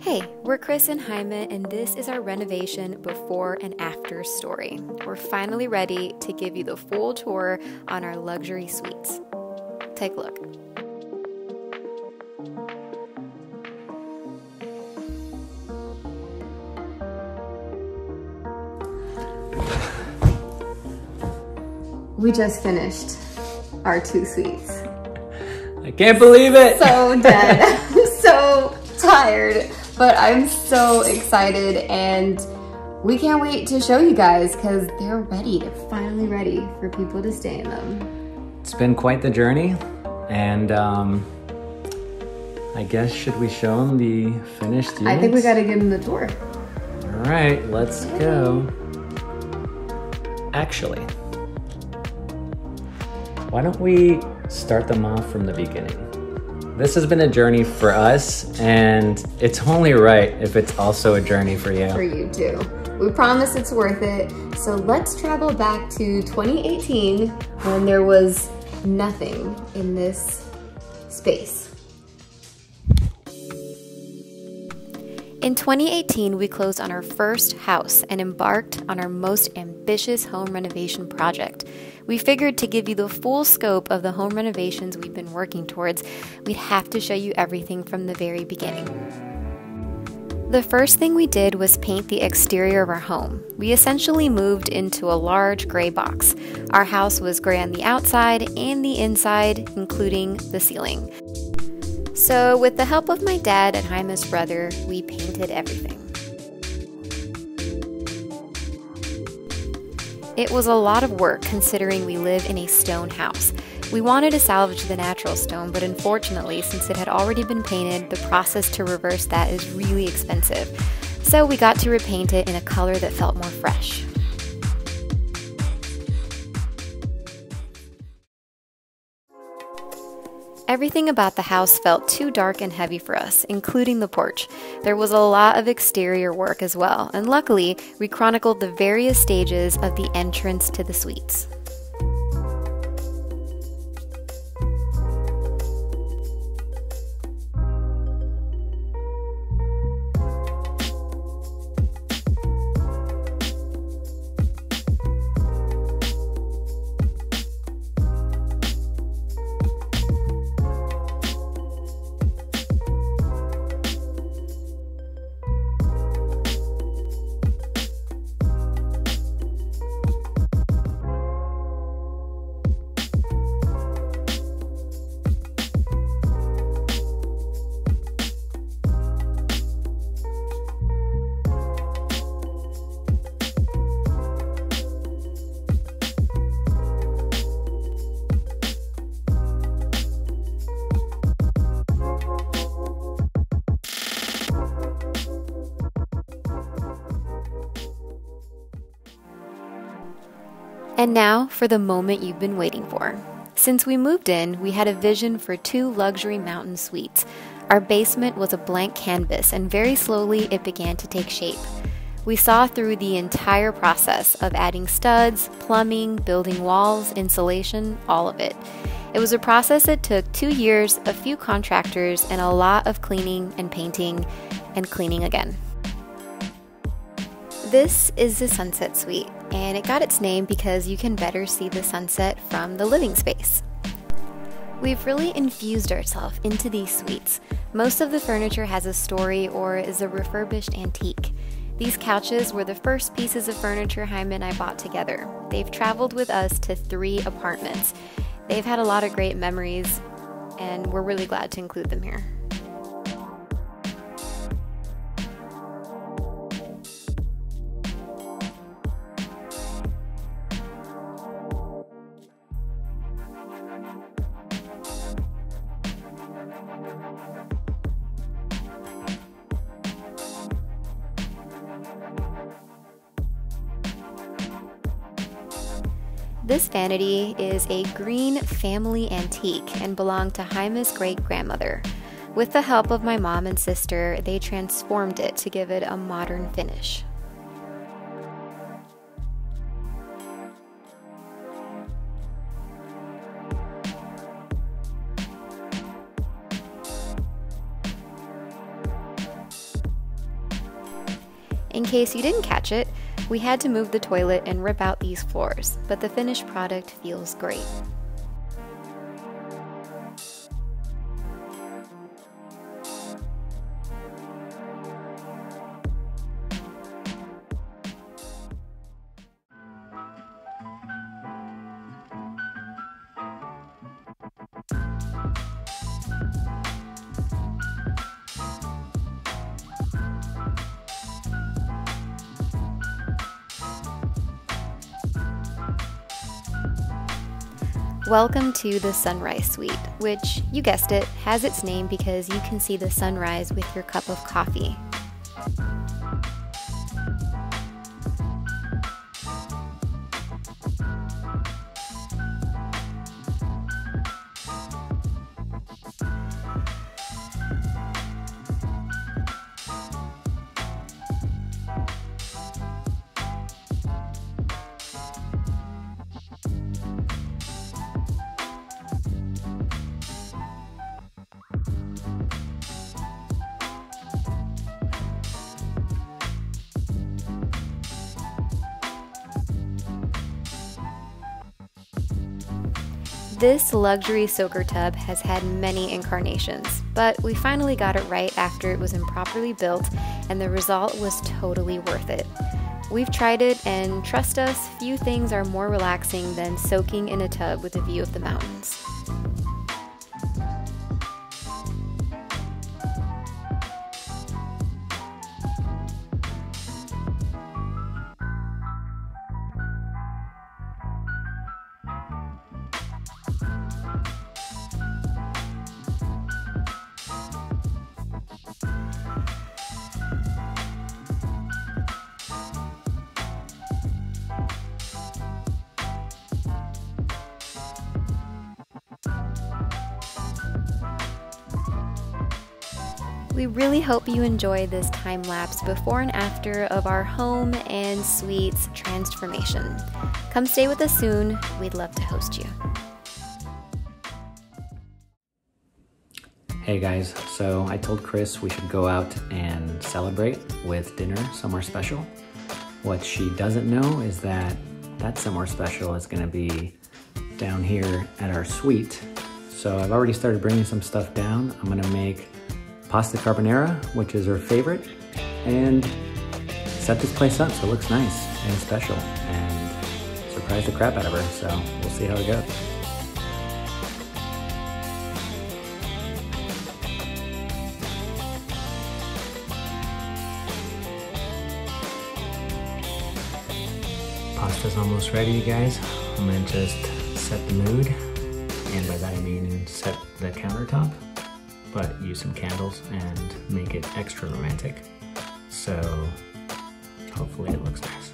Hey, we're Chris and Jaime, and this is our renovation before and after story. We're finally ready to give you the full tour on our luxury suites. Take a look. We just finished our 2 suites. I can't believe it! So dead. I'm so tired, but I'm so excited and we can't wait to show you guys because they're ready. They're finally ready for people to stay in them. It's been quite the journey, and I guess should we show them the finished units? I think we gotta give them the tour. All right, let's go. Actually, why don't we start them off from the beginning? This has been a journey for us, and it's only right if it's also a journey for you. For you too. We promise it's worth it. So let's travel back to 2018 when there was nothing in this space. In 2018, we closed on our first house and embarked on our most ambitious home renovation project. We figured to give you the full scope of the home renovations we've been working towards, we'd have to show you everything from the very beginning. The first thing we did was paint the exterior of our home. We essentially moved into a large gray box. Our house was gray on the outside and the inside, including the ceiling. So with the help of my dad and Jaime's brother, we painted everything. It was a lot of work considering we live in a stone house. We wanted to salvage the natural stone, but unfortunately, since it had already been painted, the process to reverse that is really expensive. So we got to repaint it in a color that felt more fresh. Everything about the house felt too dark and heavy for us, including the porch. There was a lot of exterior work as well, and luckily, we chronicled the various stages of the entrance to the suites. And now for the moment you've been waiting for. Since we moved in, we had a vision for 2 luxury mountain suites. Our basement was a blank canvas, and very slowly it began to take shape. We saw through the entire process of adding studs, plumbing, building walls, insulation, all of it. It was a process that took 2 years, a few contractors, and a lot of cleaning and painting and cleaning again. This is the Sunset Suite, and it got its name because you can better see the sunset from the living space. We've really infused ourselves into these suites. Most of the furniture has a story or is a refurbished antique. These couches were the first pieces of furniture Jaime and I bought together. They've traveled with us to 3 apartments. They've had a lot of great memories, and we're really glad to include them here. This vanity is a green family antique and belonged to Jaime's great-grandmother. With the help of my mom and sister, they transformed it to give it a modern finish. In case you didn't catch it, we had to move the toilet and rip out these floors, but the finished product feels great. Welcome to the Sunrise Suite, which, you guessed it, has its name because you can see the sunrise with your cup of coffee. This luxury soaker tub has had many incarnations, but we finally got it right after it was improperly built, and the result was totally worth it. We've tried it, and trust us, few things are more relaxing than soaking in a tub with a view of the mountains. We really hope you enjoy this time-lapse before and after of our home and suites transformation. Come stay with us soon. We'd love to host you. Hey guys, so I told Chris we should go out and celebrate with dinner somewhere special. What she doesn't know is that somewhere special is gonna be down here at our suite. So I've already started bringing some stuff down. I'm gonna make pasta carbonara, which is her favorite, and set this place up so it looks nice and special and surprise the crap out of her. So we'll see how it goes. Pasta's almost ready, you guys. I'm gonna just set the mood, and by that I mean set the countertop, but use some candles and make it extra romantic. So hopefully it looks nice.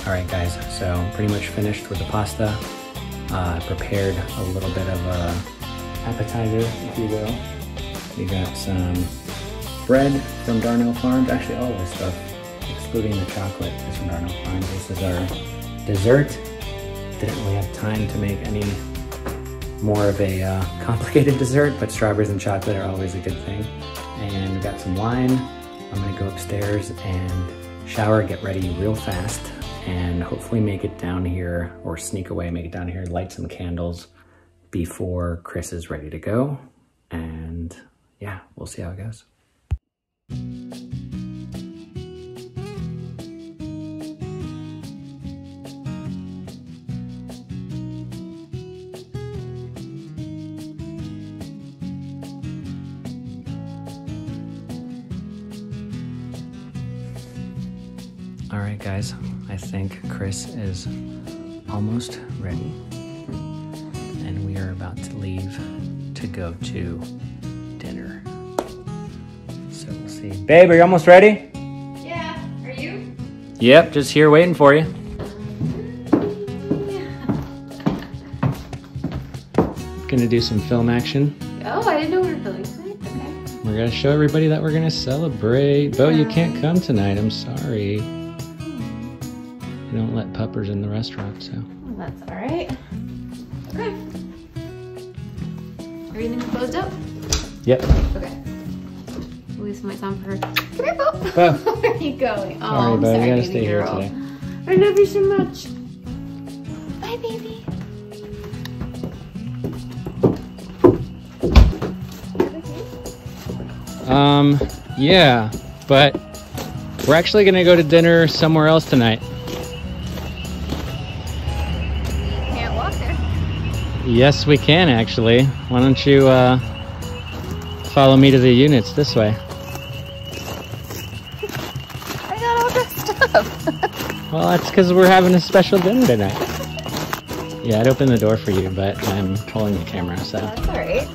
All right guys, so pretty much finished with the pasta. I prepared a little bit of a appetizer, if you will. We got some bread from Darnell Farms. Actually, all of this stuff, excluding the chocolate, is from Darnell Farms. This is our dessert. Didn't really have time to make any more of a complicated dessert, but strawberries and chocolate are always a good thing. And we got some wine. I'm gonna go upstairs and shower, get ready real fast, and hopefully make it down here, or sneak away, make it down here, light some candles before Chris is ready to go. And yeah, we'll see how it goes. All right, guys, I think Chris is almost ready, and we are about to leave to go to dinner. So we'll see. Babe, are you almost ready? Yeah, are you? Yep, just here waiting for you. Gonna do some film action. Oh, I didn't know we were filming tonight. Okay. We're gonna show everybody that we're gonna celebrate. Bo, you can't come tonight, I'm sorry. We don't let puppers in the restaurant, so. Well, that's all right. Okay. Everything closed up? Yep. Okay. At least my time for her. Come here, Bo. Bo. Where are you going? Oh, Sorry, I'm Bo. sorry, You gotta baby stay here girl. today. I love you so much. Bye, baby. Yeah, but we're actually gonna go to dinner somewhere else tonight. Can't walk there. Yes, we can actually. Why don't you follow me to the units this way? I got all dressed up. Well, that's because we're having a special dinner tonight. Yeah, I'd open the door for you, but I'm holding the camera, so. That's all right.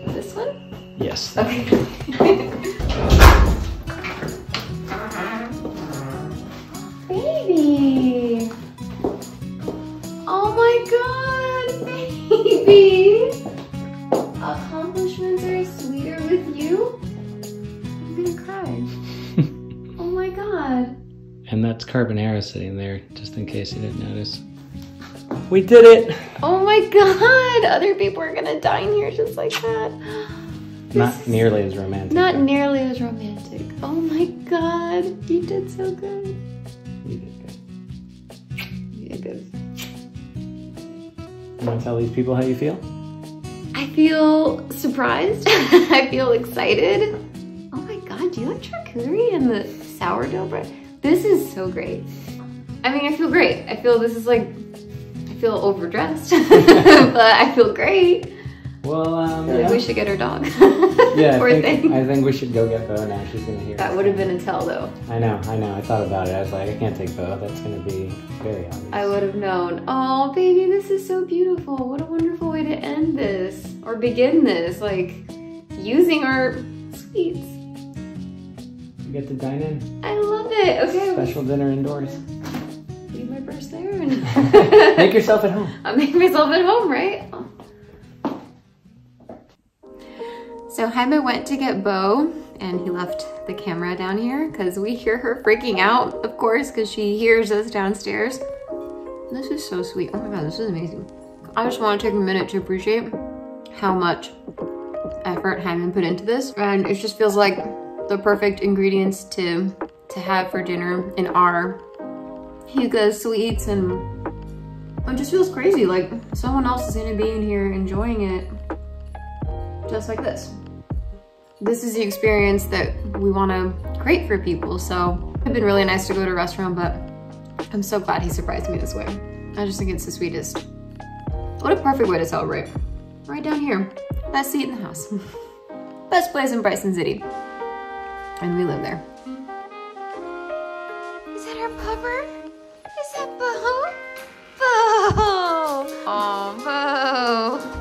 This one? Yes. Okay. Baby. Oh my God, baby. Accomplishments are sweeter with you. I'm gonna cry. Oh my God. And that's carbonara sitting there, just in case you didn't notice. We did it! Oh my God. Other people are gonna dine here just like that. Not nearly as romantic. Not nearly as romantic. Oh my God. You did so good. You did good. You did good. You want to tell these people how you feel? I feel surprised. I feel excited. Oh my God, do you like charcuterie and the sourdough bread? This is so great. I mean, I feel great. I feel this is like, I feel overdressed, but I feel great. Well, I feel like we should get our dog. Yeah, Poor thing. I think we should go get Bo now. She's gonna hear. That would have been a tell though. I know. I thought about it. I was like, I can't take Bo. That's gonna be very obvious. I would have known. Oh, baby, this is so beautiful. What a wonderful way to end this or begin this, like using our sweets. You get to dine in. I love it. Okay. Special dinner indoors. Leave my purse there and Make yourself at home. I'll make myself at home, right? Oh. So Jaime went to get Bo and he left the camera down here because we hear her freaking out, of course, because she hears us downstairs. This is so sweet. Oh my God, this is amazing. I just want to take a minute to appreciate how much effort Jaime put into this. And it just feels like the perfect ingredients to have for dinner in our hygge sweets, and it just feels crazy. Like someone else is gonna be in here enjoying it just like this. This is the experience that we wanna create for people. So it'd been really nice to go to a restaurant, but I'm so glad he surprised me this way. I just think it's the sweetest. What a perfect way to celebrate. Right down here, best seat in the house. Best place in Bryson City. And we live there. Is that our pupper? Is that Bo? Bo! Oh, Bo!